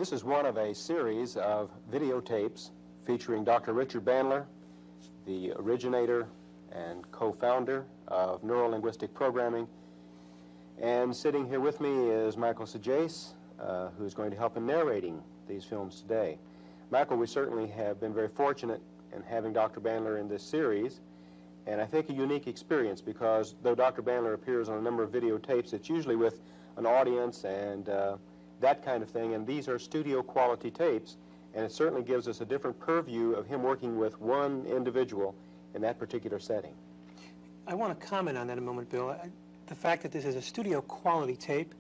This is one of a series of videotapes featuring Dr. Richard Bandler, the originator and co-founder of Neuro-Linguistic Programming. And sitting here with me is Michael Sajace, who's going to help in narrating these films today. Michael, we certainly have been very fortunate in having Dr. Bandler in this series, and I think a unique experience because though Dr. Bandler appears on a number of videotapes, it's usually with an audience and that kind of thing, and these are studio quality tapes, and it certainly gives us a different purview of him working with one individual in that particular setting. I want to comment on that a moment, Bill. The fact that this is a studio quality tape,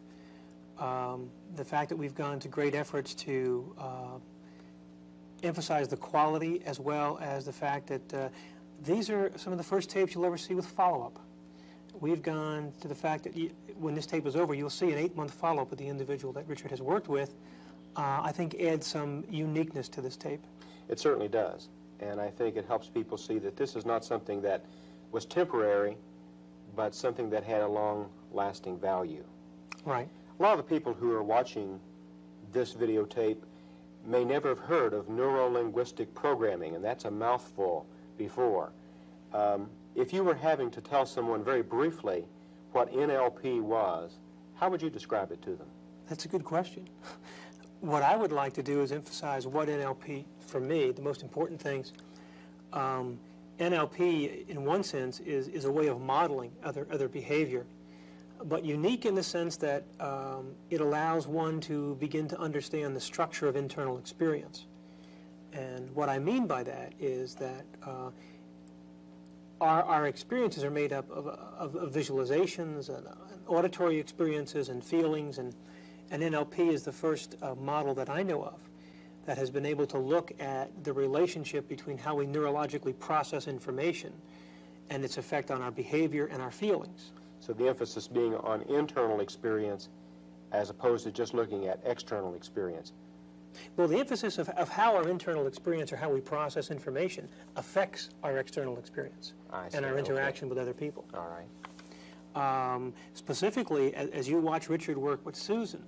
the fact that we've gone to great efforts to emphasize the quality as well as the fact that these are some of the first tapes you'll ever see with follow-up. We've gone to the fact that when this tape is over, you'll see an 8-month follow-up with the individual that Richard has worked with. I think adds some uniqueness to this tape. It certainly does, and I think it helps people see that this is not something that was temporary, but something that had a long-lasting value. Right. A lot of the people who are watching this videotape may never have heard of neuro-linguistic programming, and that's a mouthful before. If you were having to tell someone very briefly what NLP was, how would you describe it to them? That's a good question. What I would like to do is emphasize what NLP, for me, the most important things. NLP, in one sense, is a way of modeling other behavior, but unique in the sense that it allows one to begin to understand the structure of internal experience. And what I mean by that is that our experiences are made up of visualizations and auditory experiences and feelings, and NLP is the first model that I know of that has been able to look at the relationship between how we neurologically process information and its effect on our behavior and our feelings. So the emphasis being on internal experience as opposed to just looking at external experience. Well, the emphasis of how our internal experience or how we process information affects our external experience and our interaction with other people. All right. Specifically, as you watch Richard work with Susan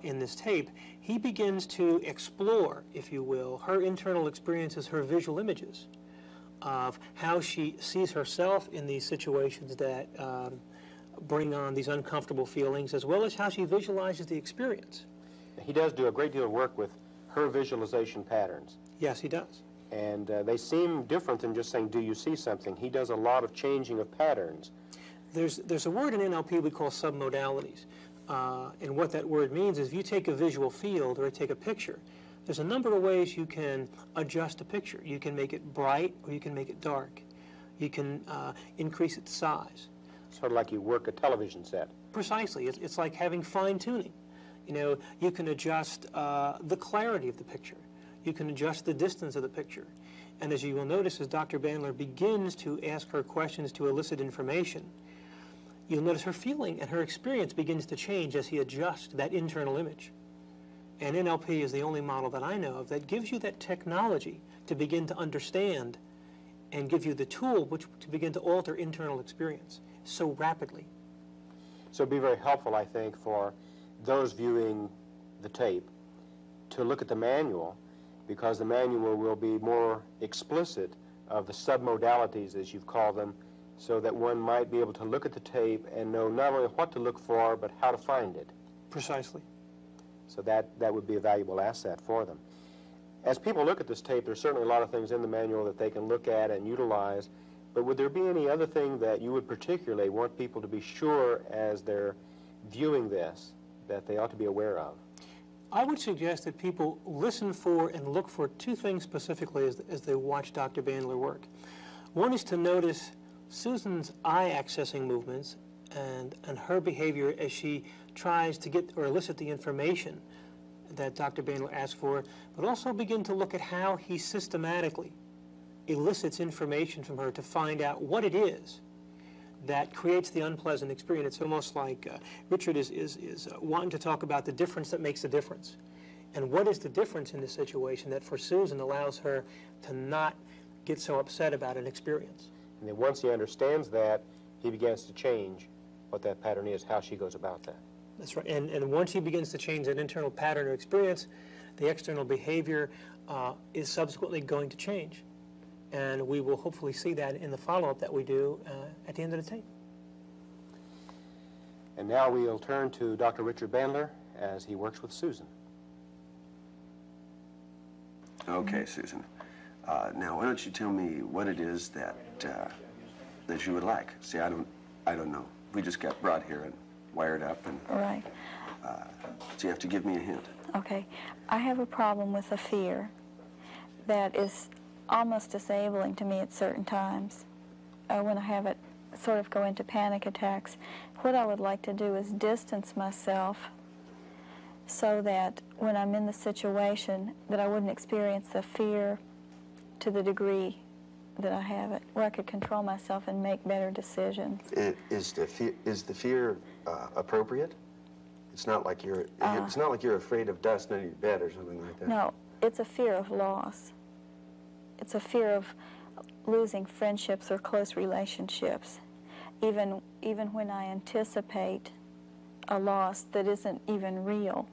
in this tape, he begins to explore, if you will, her internal experiences, her visual images of how she sees herself in these situations that bring on these uncomfortable feelings, as well as how she visualizes the experience. He does do a great deal of work with her visualization patterns. Yes, he does. And they seem different than just saying, do you see something? He does a lot of changing of patterns. There's a word in NLP we call submodalities. And what that word means is if you take a visual field or take a picture, there's a number of ways you can adjust a picture. You can make it bright or you can make it dark. You can increase its size. Sort of like you work a television set. Precisely. It's like having fine-tuning. You know, you can adjust the clarity of the picture. You can adjust the distance of the picture. And as you will notice, as Dr. Bandler begins to ask her questions to elicit information, you'll notice her feeling and her experience begins to change as he adjusts that internal image. And NLP is the only model that I know of that gives you that technology to begin to understand and give you the tool to begin to alter internal experience so rapidly. So it'd be very helpful, I think, for those viewing the tape to look at the manual, because the manual will be more explicit of the submodalities, as you've called them, so that one might be able to look at the tape and know not only what to look for, but how to find it. Precisely. So that would be a valuable asset for them. As people look at this tape, there's certainly a lot of things in the manual that they can look at and utilize, but would there be any other thing that you would particularly want people to be sure as they're viewing this that they ought to be aware of? I would suggest that people listen for and look for two things specifically as they watch Dr. Bandler work. One is to notice Susan's eye accessing movements and her behavior as she tries to get or elicit the information that Dr. Bandler asks for, but also begin to look at how he systematically elicits information from her to find out what it is that creates the unpleasant experience. It's almost like Richard is wanting to talk about the difference that makes the difference. And what is the difference in this situation that for Susan allows her to not get so upset about an experience? And then once he understands that, he begins to change what that pattern is, how she goes about that. That's right. And once he begins to change that internal pattern of experience, the external behavior is subsequently going to change. And we will hopefully see that in the follow-up that we do at the end of the tape. And now we'll turn to Dr. Richard Bandler as he works with Susan. Okay, Susan. Now, why don't you tell me what it is that that you would like? See, I don't know. We just got brought here and wired up, and Right. So you have to give me a hint. Okay. I have a problem with a fear that is almost disabling to me at certain times. When I have it sort of go into panic attacks, what I would like to do is distance myself so that when I'm in the situation that I wouldn't experience the fear to the degree that I have it, where I could control myself and make better decisions. Is the fear appropriate? It's not like you're it's not like you're afraid of dust under your bed or something like that. No, it's a fear of loss. It's a fear of losing friendships or close relationships. Even when I anticipate a loss that isn't even real,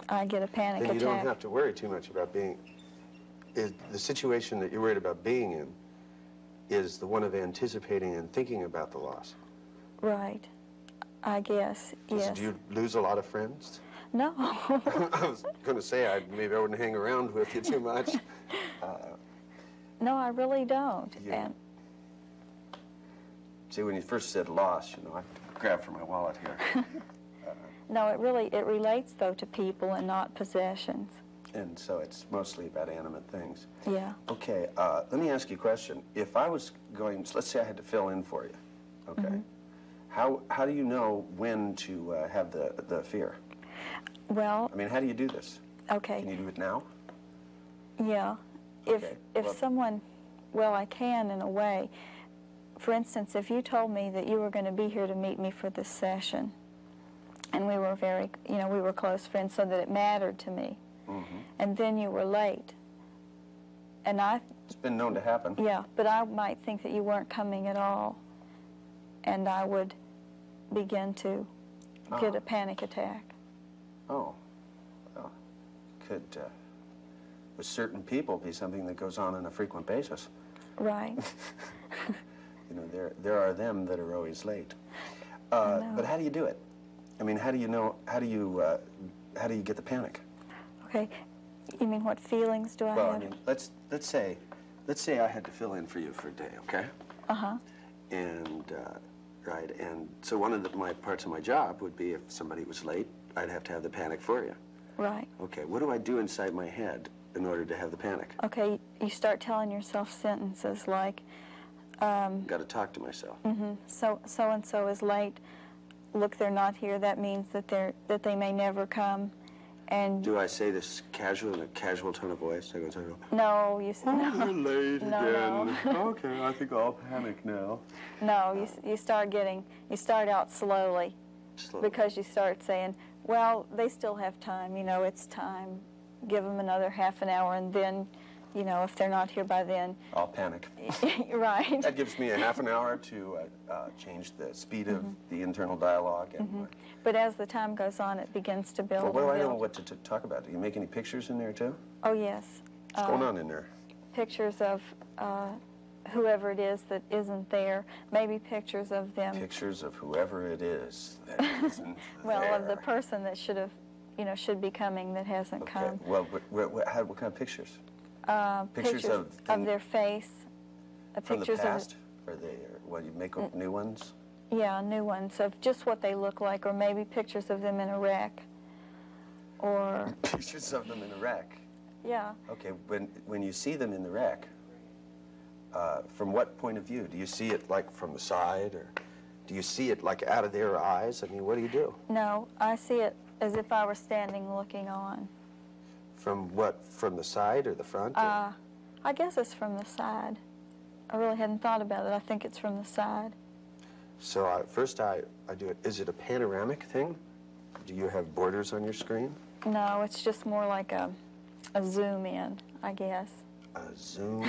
I get a panic attack. Then you don't have to worry too much about being. The situation that you're worried about being in is the one of anticipating and thinking about the loss. Right. I guess, yes. Do you lose a lot of friends? No. I was going to say maybe I wouldn't hang around with you too much. No, I really don't. Yeah. And See, when you first said loss, you know, I grabbed for my wallet here. no, it relates though to people and not possessions. And so it's mostly about animate things. Yeah. Okay, let me ask you a question. If I was going, let's say I had to fill in for you, okay? How do you know when to have the fear? Well, I mean, how do you do this? okay. Can you do it now? Yeah. Okay, If well- someone, well, I can in a way. For instance, if you told me that you were going to be here to meet me for this session, and we were very, we were close friends, so that it mattered to me, and then you were late, and It's been known to happen. yeah, but I might think that you weren't coming at all, and I would begin to get a panic attack. Oh, well, could, with certain people, be something that goes on a frequent basis. Right. You know, there are them that are always late. know. But how do you do it? I mean, how do you know? How do you get the panic? Okay. You mean what feelings do I Well, have? I mean, let's say I had to fill in for you for a day, okay? Uh-huh. And right, and so one of my parts of my job would be if somebody was late, I'd have to have the panic for you. Right. Okay, what do I do inside my head in order to have the panic? Okay, you start telling yourself sentences like, Got to talk to myself. so-and-so is late. Look, they're not here. That means that they may never come. And Do I say this in a casual tone of voice? I go, no, you say no. you're late No, again. Okay, I think I'll panic now. No, you start out slowly, Slowly. because you start saying, well, they still have time. It's time. Give them another half an hour, and then, if they're not here by then, I'll panic. right. That gives me a half an hour to change the speed of the internal dialogue. And But as the time goes on, it begins to build. well, what do I and know build. what to talk about? Do you make any pictures in there, too? Oh, yes. What's going on in there? Pictures of whoever it is that isn't there. Maybe pictures of them. Pictures of whoever it is that isn't Well, there. of the person that should be coming that hasn't Okay, come. well, what kind of pictures? Pictures of their face. From the Pictures past? Or you make up new ones? Yeah, new ones of just what they look like, or maybe pictures of them in a wreck. Or, Pictures of them in a wreck. yeah. Okay, when you see them in the wreck, from what point of view? Do you see it like from the side, or do you see it like out of their eyes? I mean, what do you do? No, I see it as if I were standing looking on. From what? From the side or the front? or- I guess it's from the side. I really hadn't thought about it. I think it's from the side. So first I do it. Is it a panoramic thing? Do you have borders on your screen? No, it's just more like a zoom in, I guess. A zoom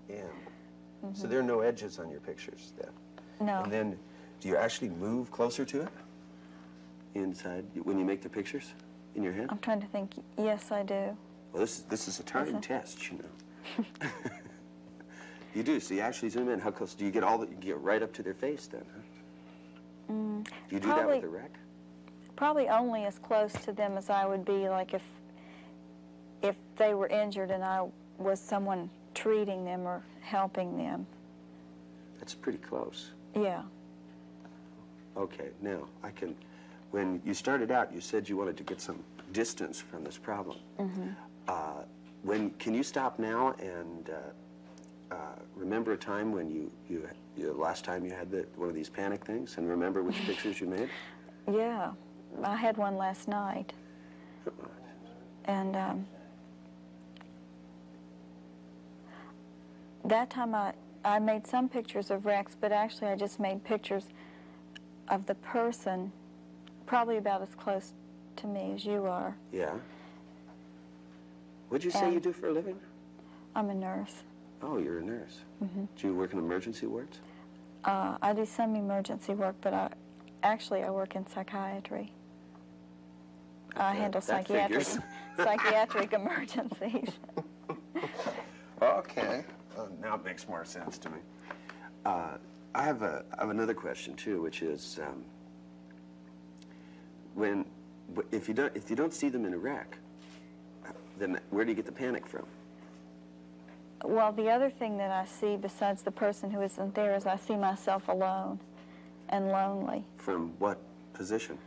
in. So there are no edges on your pictures then? No. And then, do you actually move closer to it? inside when you make the pictures in your head? I'm trying to think. Yes, I do. Well, this is a time test, you know. You do. So you actually zoom in. How close do you get? You get right up to their face then, huh? Do you do that with the rec? Probably only as close to them as I would be, like if they were injured and I was someone treating them or helping them. That's pretty close. Yeah. Okay, now I can. When you started out, you said you wanted to get some distance from this problem. Can you stop now and remember a time when you last time you had one of these panic things, and remember which pictures you made? Yeah, I had one last night, and that time I made some pictures of Rex, but actually I just made pictures of the person, probably about as close to me as you are. Yeah. What'd you say you do for a living? I'm a nurse. Oh, you're a nurse. Do you work in emergency wards? I do some emergency work, but I work in psychiatry. I handle psychiatric emergencies. Okay. Now it makes more sense to me. I have another question too, which is if you don't see them in a wreck, then where do you get the panic from? Well, the other thing that I see besides the person who isn't there is I see myself alone and lonely. From what position?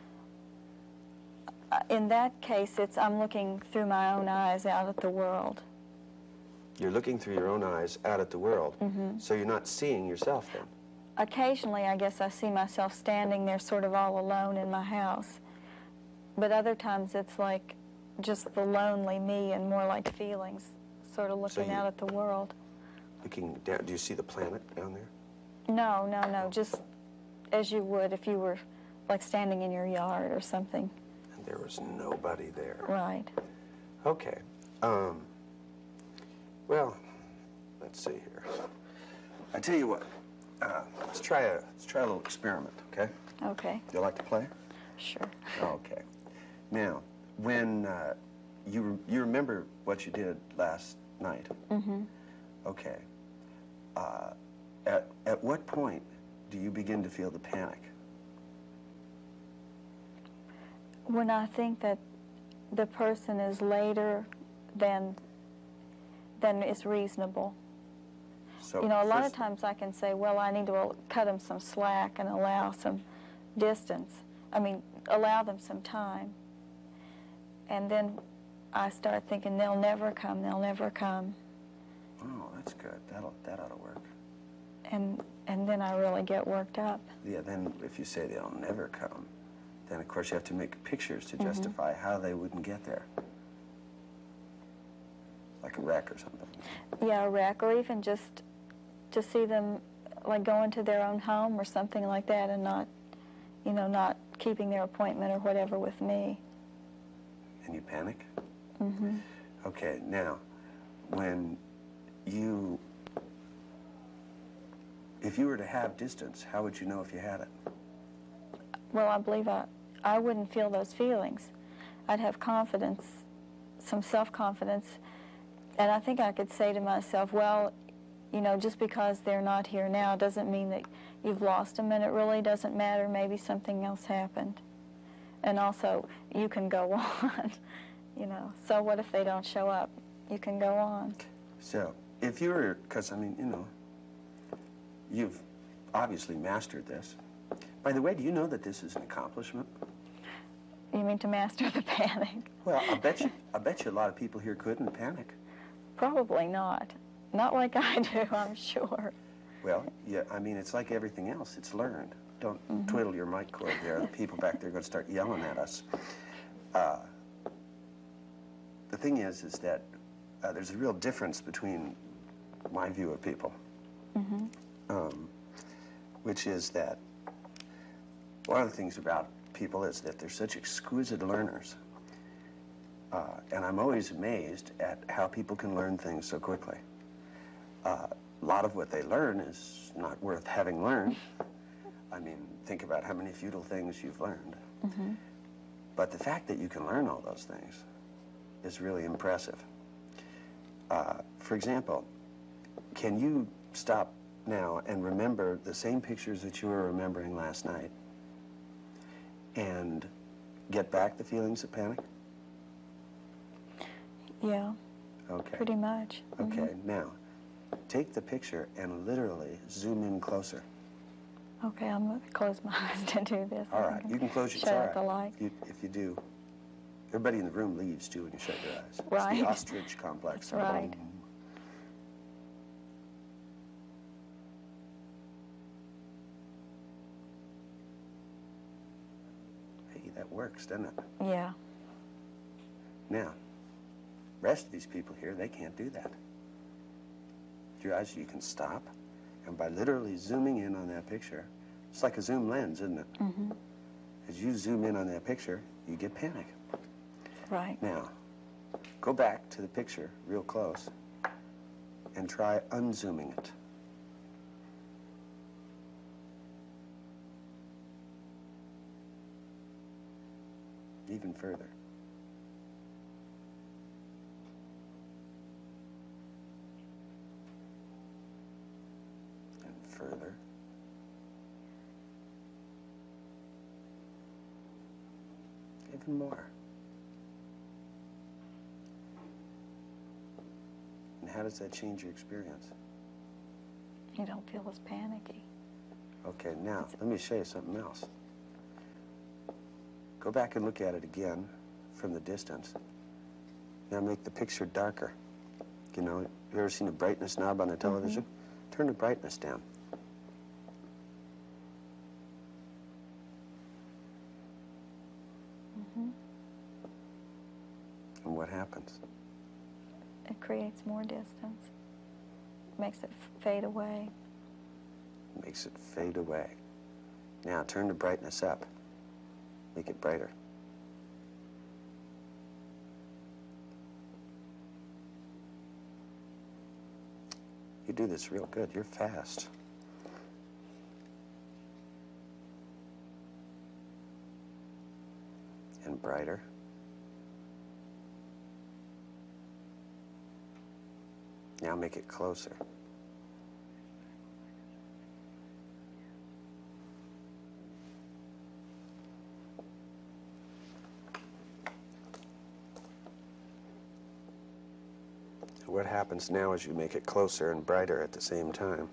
In that case, I'm looking through my own eyes out at the world. You're looking through your own eyes out at the world, so you're not seeing yourself then? Occasionally, I guess I see myself standing there sort of all alone in my house. But other times it's like just the lonely me and more like feelings, sort of looking out at the world. Looking down, do you see the planet down there? No, just as you would if you were like standing in your yard or something. And there was nobody there. Right. Okay. Well, let's see here. I tell you what, let's try a little experiment, okay? Okay. You like to play? Sure. Okay. Now, when you remember what you did last night? Okay. At what point do you begin to feel the panic? When I think that the person is later than is reasonable. So, you know, a lot of times I can say, well, I need to cut them some slack and allow some distance. I mean, allow them some time. And then I start thinking, they'll never come, they'll never come. Oh, that's good. That ought to work. And then I really get worked up. Yeah, then if you say they'll never come, then of course you have to make pictures to justify how they wouldn't get there. Like a wreck or something. Yeah, a wreck, or even just to see them like go into their own home or something like that and not, you know, not keeping their appointment or whatever with me. And you panic? Okay, now, if you were to have distance, how would you know if you had it? Well, I believe I wouldn't feel those feelings. I'd have confidence, some self-confidence, and I think I could say to myself, well, you know, just because they're not here now doesn't mean that you've lost them, and it really doesn't matter. Maybe something else happened. And also, you can go on, you know. So what if they don't show up? You can go on. So, if you were, because, I mean, you know, you've obviously mastered this. By the way, do you know that this is an accomplishment? You mean to master the panic? Well, I bet you a lot of people here couldn't panic. Probably not. Not like I do, I'm sure. Well, yeah, I mean, it's like everything else. It's learned. Don't twiddle your mic cord there. The people back there are going to start yelling at us. The thing is that there's a real difference between my view of people, which is that one of the things about people is that they're such exquisite learners. And I'm always amazed at how people can learn things so quickly. A lot of what they learn is not worth having learned. I mean, think about how many futile things you've learned. But the fact that you can learn all those things is really impressive. For example, can you stop now and remember the same pictures that you were remembering last night and get back the feelings of panic? Yeah, Okay. pretty much. Okay, now, take the picture and literally zoom in closer. Okay, I'm going to close my eyes to do this. All right, you can close your shut eyes. out the light. If you do, everybody in the room leaves too when you shut your eyes. Right. It's the ostrich complex. That's right. Hey, that works, doesn't it? Yeah. Now, rest of these people here, they can't do that. With your eyes, you can stop, and by literally zooming in on that picture, it's like a zoom lens, isn't it? Mm-hmm. As you zoom in on that picture, you get panic. Right. Now, go back to the picture real close and try unzooming it. Even further. And further. Even more. And how does that change your experience? You don't feel as panicky. Okay, now, let me show you something else. Go back and look at it again from the distance. Now make the picture darker. You know, you ever seen a brightness knob on a television? Turn the brightness down. And what happens? It creates more distance. Makes it fade away. Makes it fade away. Now turn the brightness up. Make it brighter. You do this real good. You're fast. And brighter. Now make it closer. What happens now as you make it closer and brighter at the same time?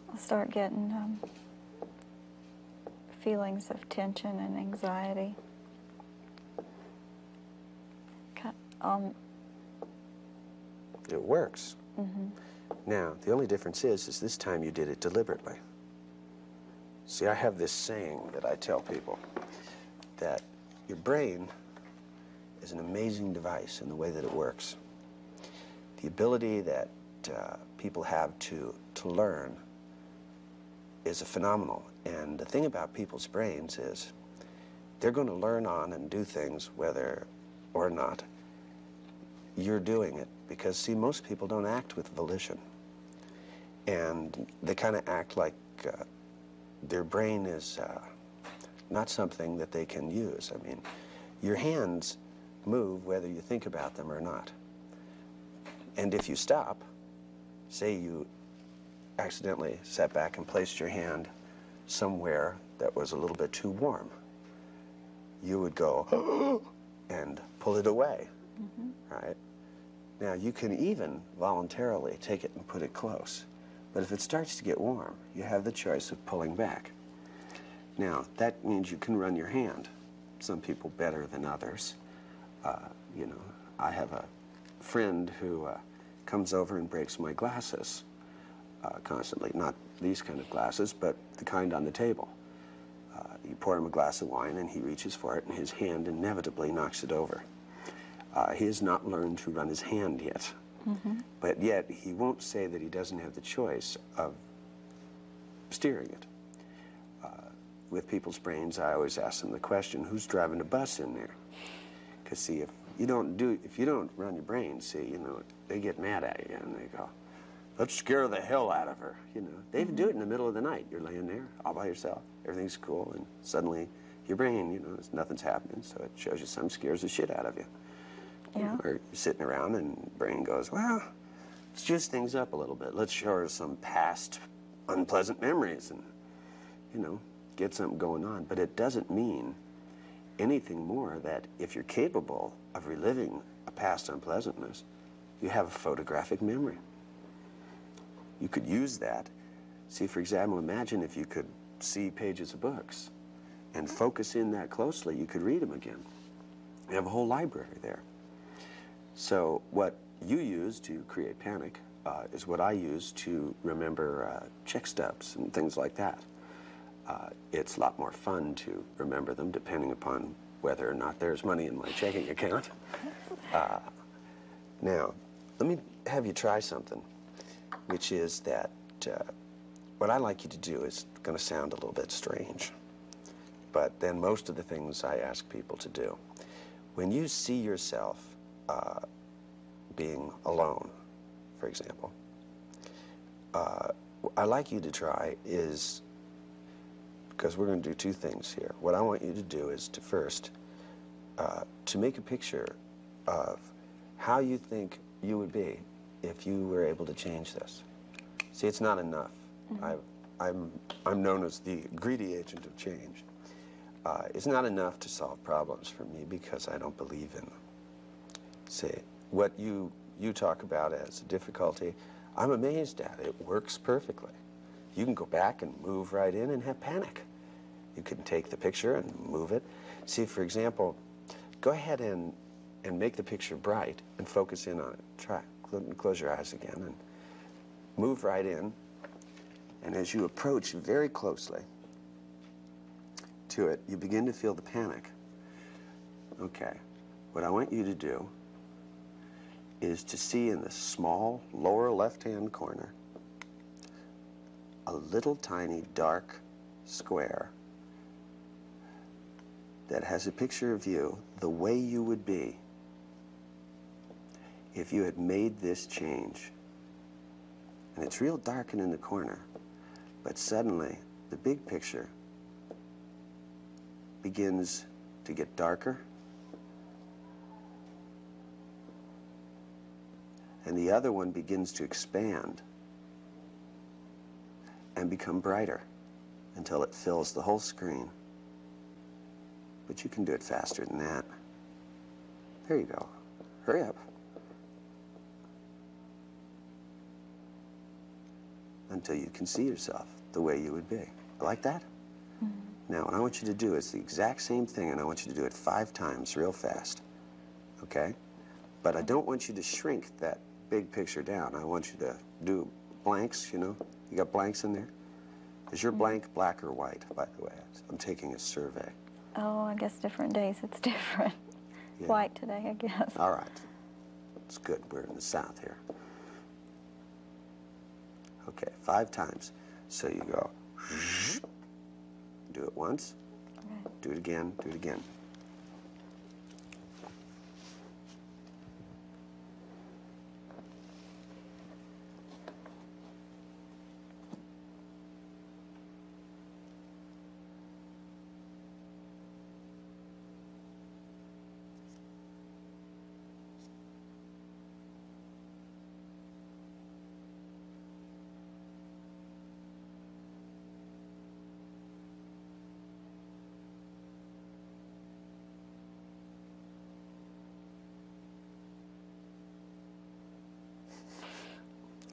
I'll start getting feelings of tension and anxiety. It works. Now, the only difference is this time you did it deliberately. See, I have this saying that I tell people, that your brain is an amazing device in the way that it works. The ability that people have to learn is phenomenal. And the thing about people's brains is they're going to learn on and do things whether or not you're doing it. Because, see, most people don't act with volition. And they kind of act like their brain is not something that they can use. I mean, your hands move whether you think about them or not. And if you stop, say you accidentally sat back and placed your hand somewhere that was a little bit too warm, you would go and pull it away, right? Now, you can even voluntarily take it and put it close. But if it starts to get warm, you have the choice of pulling back. Now, that means you can run your hand. Some people better than others. You know, I have a friend who comes over and breaks my glasses constantly. Not these kind of glasses, but the kind on the table. You pour him a glass of wine and he reaches for it and his hand inevitably knocks it over. He has not learned to run his hand yet. But yet, he won't say that he doesn't have the choice of steering it. With people's brains, I always ask them the question, who's driving the bus in there? Because, see, if you don't run your brain, see, you know, they get mad at you and they go, let's scare the hell out of her, you know. They even do it in the middle of the night. You're laying there all by yourself. Everything's cool, and suddenly your brain, you know, nothing's happening, so it shows you some scares the shit out of you. Yeah. Or you're sitting around and brain goes, well, let's juice things up a little bit. Let's show her some past unpleasant memories and, you know, get something going on. But it doesn't mean anything more that if you're capable of reliving a past unpleasantness, you have a photographic memory. You could use that. See, for example, imagine if you could see pages of books and focus in that closely, you could read them again. You have a whole library there. So what you use to create panic is what I use to remember check stubs and things like that. It's a lot more fun to remember them depending upon whether or not there's money in my checking account. Now, let me have you try something, which is that what I like you to do is going to sound a little bit strange, but then most of the things I ask people to do. When you see yourself being alone, for example, I like you to try is, because we're going to do two things here. What I want you to do is to first, to make a picture of how you think you would be if you were able to change this. See, it's not enough. I'm known as the greedy agent of change. It's not enough to solve problems for me because I don't believe in them. See, what you talk about as a difficulty, I'm amazed at. It works perfectly. You can go back and move right in and have panic. You can take the picture and move it. See, for example, go ahead and make the picture bright and focus in on it. Try, close your eyes again and move right in. And as you approach very closely to it, you begin to feel the panic. Okay, what I want you to do is to see in the small lower left-hand corner a little tiny dark square that has a picture of you the way you would be if you had made this change. And it's real dark and in the corner, but suddenly the big picture begins to get darker, and the other one begins to expand and become brighter until it fills the whole screen. But you can do it faster than that. There you go. Hurry up. Until you can see yourself the way you would be. Like that? Now, what I want you to do is the exact same thing, and I want you to do it 5 times real fast. Okay? But I don't want you to shrink that big picture down. I want you to do blanks, you know? You got blanks in there? Is your blank black or white, by the way? I'm taking a survey. Oh, I guess different days it's different. Yeah. White today, I guess. All right. It's good. We're in the South here. Okay, 5 times. So you go, do it once, Okay. do it again, do it again.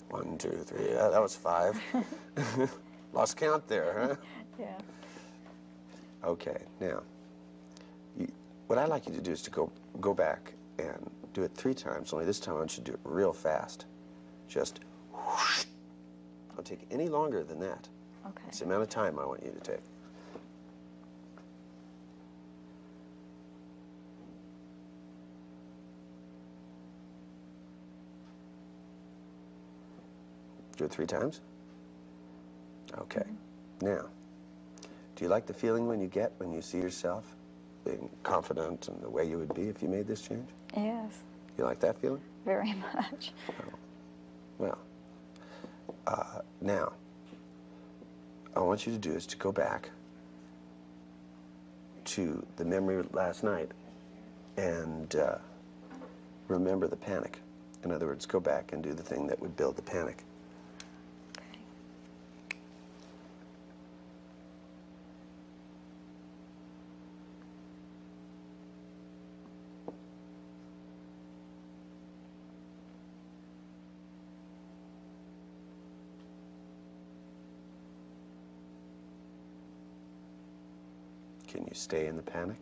One, 2, 3. Yeah, that was 5. Lost count there, huh? Yeah. Okay, now, what I'd like you to do is to go back and do it 3 times, only this time I want you to do it real fast. Just whoosh. Don't take any longer than that. Okay. It's the amount of time I want you to take. Do it 3 times? Okay. Now, do you like the feeling when you see yourself being confident in the way you would be if you made this change? Yes, You like that feeling? very much. Well, now, all I want you to do is to go back to the memory last night and remember the panic. In other words, go back and do the thing that would build the panic. Can you stay in the panic?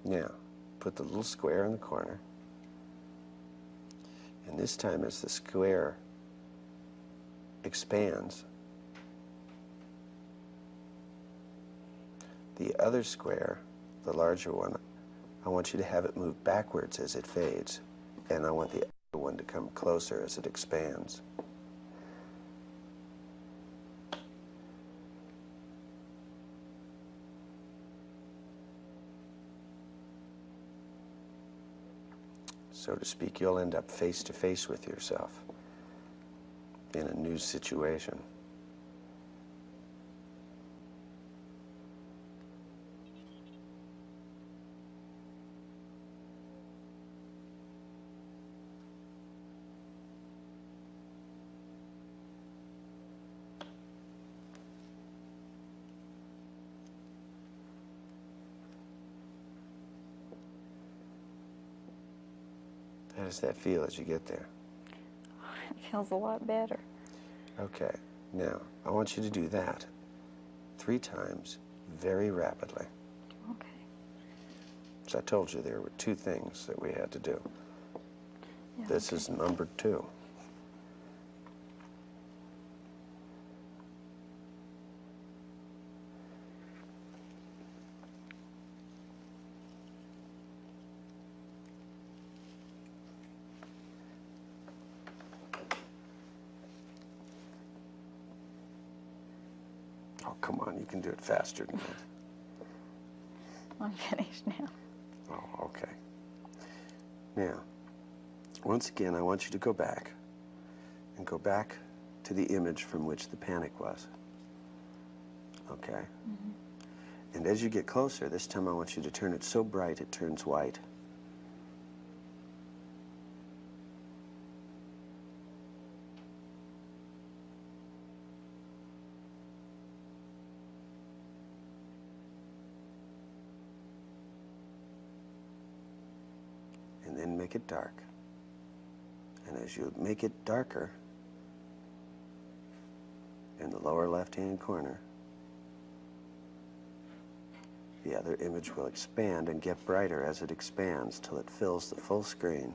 Now, put the little square in the corner. And this time as the square expands, the other square, the larger one, I want you to have it move backwards as it fades. And I want the other one to come closer as it expands. So to speak, you'll end up face to face with yourself in a new situation. How does that feel as you get there? It feels a lot better. Okay, now I want you to do that 3 times very rapidly. Okay. So I told you there were 2 things that we had to do. Yeah, This okay. is number 2. Oh, come on, you can do it faster than that. I'm finished now. Oh, okay. Now, once again, I want you to go back and go back to the image from which the panic was. Okay? Mm-hmm. And as you get closer, this time I want you to turn it so bright it turns white. And then make it dark. And as you make it darker, in the lower left-hand corner, the other image will expand and get brighter as it expands till it fills the full screen.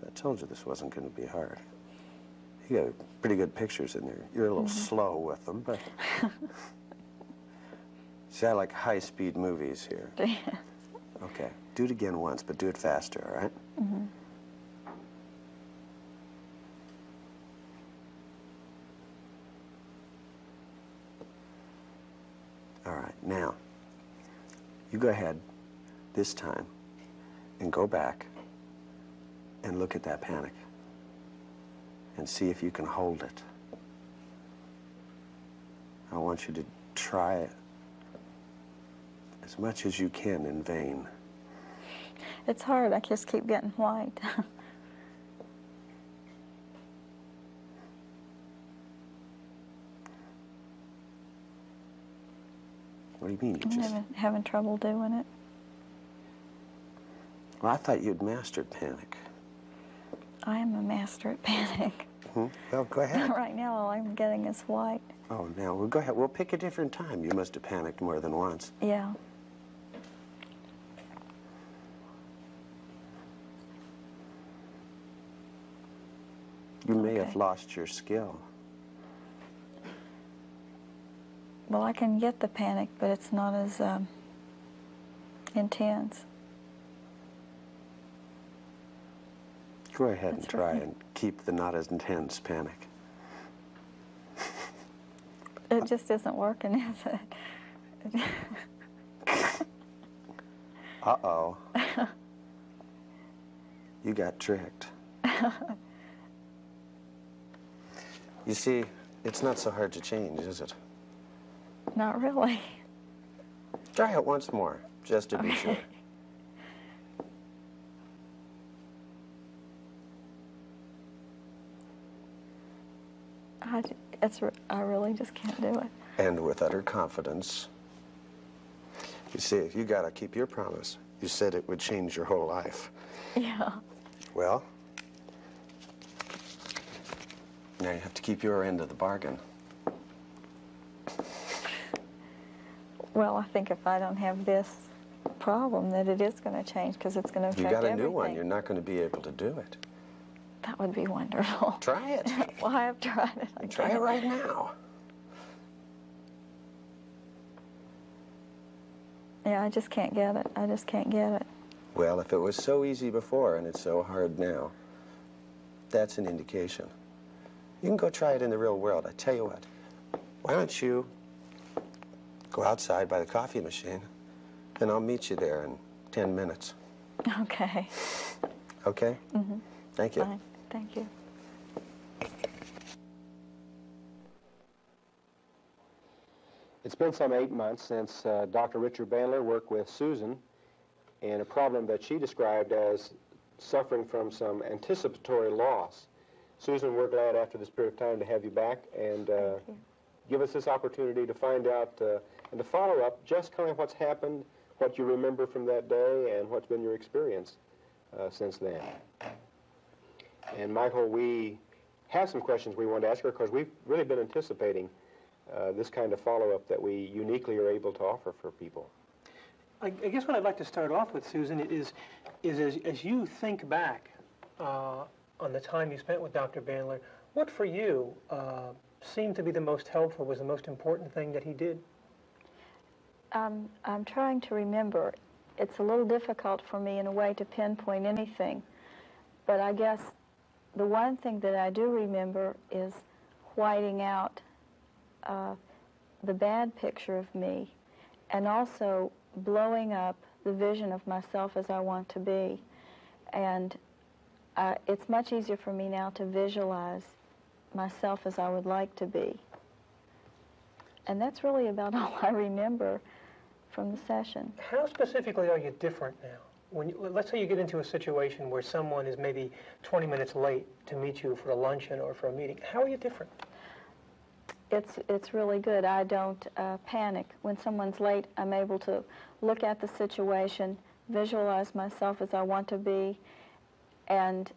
So I told you this wasn't going to be hard. You got pretty good pictures in there. You're a little slow with them, but... See, I like high-speed movies here. Okay, do it again once, but do it faster, all right? Mm-hmm. All right, now, you go ahead this time and go back and look at that panic and see if you can hold it. I want you to try it as much as you can in vain. It's hard. I just keep getting white. What do you mean? You I'm just... having trouble doing it. Well, I thought you'd mastered panic. I am a master at panic. Well, go ahead. Right now, all I'm getting is white. Oh, now, well, go ahead. We'll pick a different time. You must have panicked more than once. Yeah. You may have Okay. lost your skill. Well, I can get the panic, but it's not as intense. Go ahead and That's try okay. and keep the not as intense panic. It just isn't working, is it? Uh-oh. You got tricked. You see, it's not so hard to change, is it? Not really. Try it once more, just to be sure. I really just can't do it. And with utter confidence. You see, you got to keep your promise. You said it would change your whole life. Yeah. Well, now you have to keep your end of the bargain. Well, I think if I don't have this problem, that it is going to change because it's going to affect You got a everything. new one. You're not going to be able to do it. That would be wonderful. Try it. Well, I have tried it. I Try it can't. right now. Yeah, I just can't get it. I just can't get it. Well, if it was so easy before and it's so hard now, that's an indication. You can go try it in the real world. I tell you what, why don't you go outside by the coffee machine and I'll meet you there in 10 minutes. Okay. Okay? Mm-hmm. Thank you. Fine. Thank you. It's been some 8 months since Dr. Richard Bandler worked with Susan in a problem that she described as suffering from some anticipatory loss. Susan, we're glad after this period of time to have you back and Thank you. give us this opportunity to find out and to follow up just kind of what's happened, what you remember from that day, and what's been your experience since then. And Michael, we have some questions we want to ask her because we've really been anticipating this kind of follow-up that we uniquely are able to offer for people. I guess what I'd like to start off with, Susan, is as you think back on the time you spent with Dr. Bandler, what for you seemed to be the most helpful, was the most important thing that he did? I'm trying to remember. It's a little difficult for me in a way to pinpoint anything, but I guess the one thing that I do remember is whiting out the bad picture of me and also blowing up the vision of myself as I want to be. And it's much easier for me now to visualize myself as I would like to be. And that's really about all I remember from the session. How specifically are you different now? When let's say you get into a situation where someone is maybe 20 minutes late to meet you for a luncheon or for a meeting. How are you different? It's really good. I don't panic. When someone's late, I'm able to look at the situation, visualize myself as I want to be, and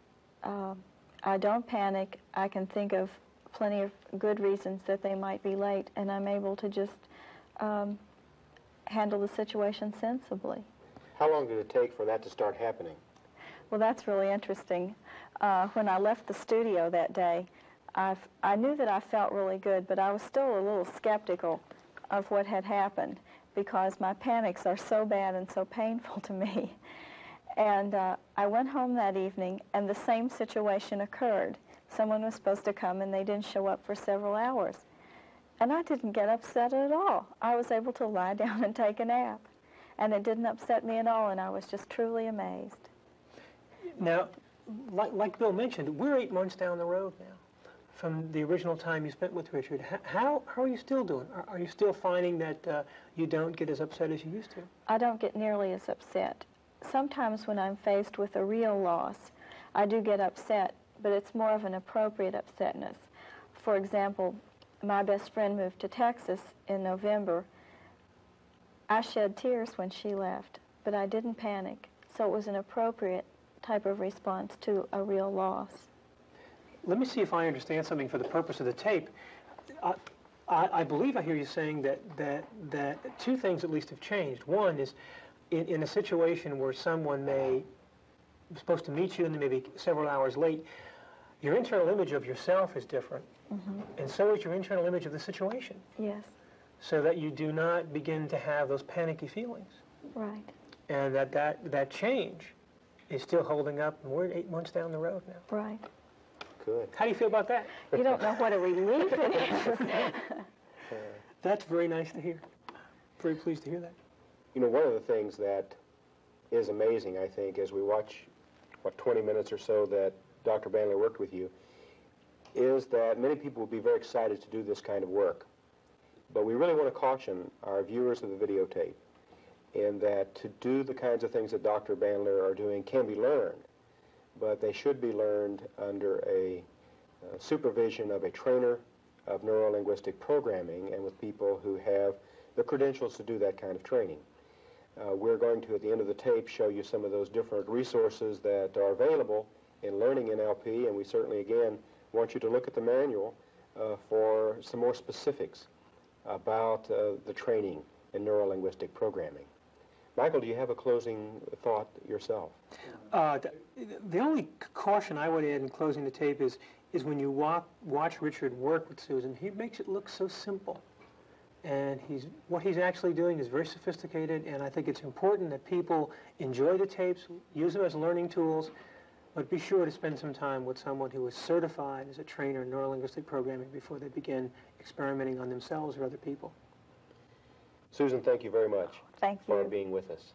I don't panic. I can think of plenty of good reasons that they might be late, and I'm able to just handle the situation sensibly. How long did it take for that to start happening? Well, that's really interesting. When I left the studio that day, I knew that I felt really good, but I was still a little skeptical of what had happened because my panics are so bad and so painful to me. And I went home that evening, and the same situation occurred. Someone was supposed to come, and they didn't show up for several hours. And I didn't get upset at all. I was able to lie down and take a nap. And it didn't upset me at all, and I was just truly amazed. Now, like Bill mentioned, we're 8 months down the road now from the original time you spent with Richard. How are you still doing? Are you still finding that you don't get as upset as you used to? I don't get nearly as upset. Sometimes when I'm faced with a real loss, I do get upset, but it's more of an appropriate upsetness. For example, my best friend moved to Texas in November. I shed tears when she left, but I didn't panic. So it was an appropriate type of response to a real loss. Let me see if I understand something for the purpose of the tape. I believe I hear you saying that two things at least have changed. One is in a situation where someone was supposed to meet you and they may be several hours late, your internal image of yourself is different, and so is your internal image of the situation, Yes, so that you do not begin to have those panicky feelings. right, And that change is still holding up, and we're 8 months down the road now. right. Good. How do you feel about that? You don't know what a relief it is. That's very nice to hear. Very pleased to hear that. You know, one of the things that is amazing, I think, as we watch, 20 minutes or so that Dr. Bandler worked with you, is that many people will be very excited to do this kind of work. But we really want to caution our viewers of the videotape in that to do the kinds of things that Dr. Bandler are doing can be learned, but they should be learned under a supervision of a trainer of neuro-linguistic programming and with people who have the credentials to do that kind of training. We're going to, at the end of the tape, show you some of those different resources that are available in learning NLP, and we certainly, again, want you to look at the manual for some more specifics about the training in neuro-linguistic programming. Michael, do you have a closing thought yourself? The only caution I would add in closing the tape is when you watch Richard work with Susan, he makes it look so simple. And what he's actually doing is very sophisticated, and I think it's important that people enjoy the tapes, use them as learning tools, but be sure to spend some time with someone who is certified as a trainer in neuro-linguistic programming before they begin experimenting on themselves or other people. Susan, thank you very much Thank you. for being with us.